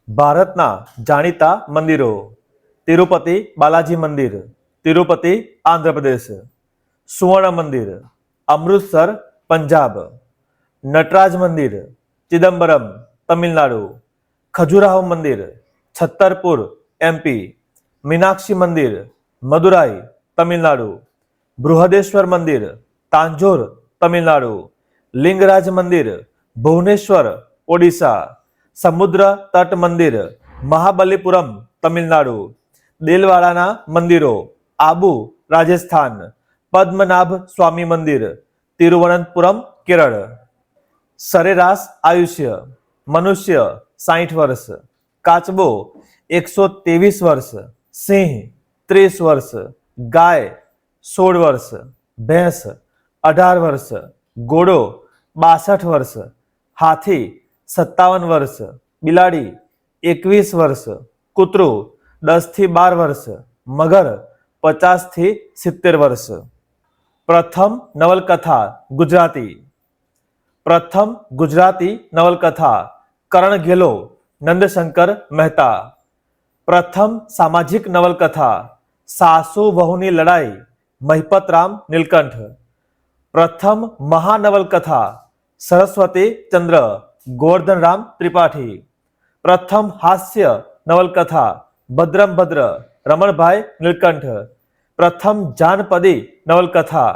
ભારતના જાણીતા મંદિરો: તિરુપતિ બાલાજી મંદિર, તિરુપતિ આંધ્રપ્રદેશ. સુવર્ણ મંદિર, અમૃતસર પંજાબ. નટરાજ મંદિર, ચિદમ્બરમ તમિલનાડુ. ખજુરાહો મંદિર, છત્તરપુર એમપી. મીનાક્ષી મંદિર, મદુરાઈ તમિલનાડુ. બૃહદેશ્વર મંદિર, તાંજોર તમિલનાડુ. લિંગરાજ મંદિર, ભુવનેશ્વર ઓડિશા. સમુદ્ર તટ મંદિર, મહાબલીપુરમ તમિલનાડુ. દેલવાડાના મંદિરો, આબુ રાજસ્થાન. પદ્મનાભ સ્વામી મંદિર, તિરુવનંતપુરમ કેરળ. સરેરાશ આયુષ્ય: મનુષ્ય 60 વર્ષ, કાચબો 123 વર્ષ, સિંહ 30 વર્ષ, ગાય 16 વર્ષ, ભેંસ 18 વર્ષ, ઘોડો 62 વર્ષ, હાથી 57 વર્ષ, બિલાડી 21 વર્ષ, કૂતરું 10 થી 12 વર્ષ, મગર 50 થી 70 વર્ષ. પ્રથમ નવલકથા ગુજરાતી. પ્રથમ ગુજરાતી નવલકથા કરણ ઘેલો, નંદશંકર મહેતા. પ્રથમ સામાજિક નવલકથા સાસુ વહુની લડાઈ, મહિપતરામ નીલકંઠ. પ્રથમ મહાનવલકથા સરસ્વતી ચંદ્ર, ગોવર્ધનરામ ત્રિપાઠી. પ્રથમ હાસ્ય નવલકથા ભદ્રમ ભદ્ર, રમણભાઈ નીલકંઠ. પ્રથમ જાનપદી નવલકથા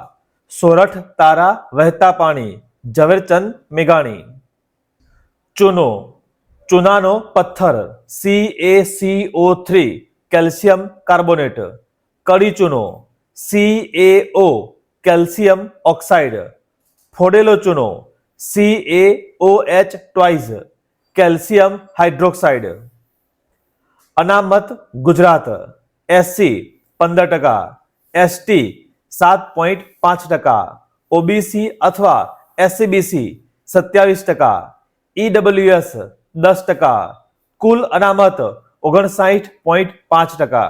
સોરઠ તારા વહેતા પાણી, ઝવેરચંદ મેઘાણી. ચૂનો, ચૂનાનો પથ્થર CaCO3 કેલ્શિયમ કાર્બોનેટ. કડી ચૂનો CaO કેલ્શિયમ ઓક્સાઇડ. ફોડેલો ચૂનો CaOH ટ્વાઇઝ કેલ્શિયમ હાઇડ્રોક્સાઇડ. અનામત ગુજરાત: SC 15%, ST 7.5%, OBC અથવા SCBC 27%, EWS 10%. કુલ અનામત 59.5%.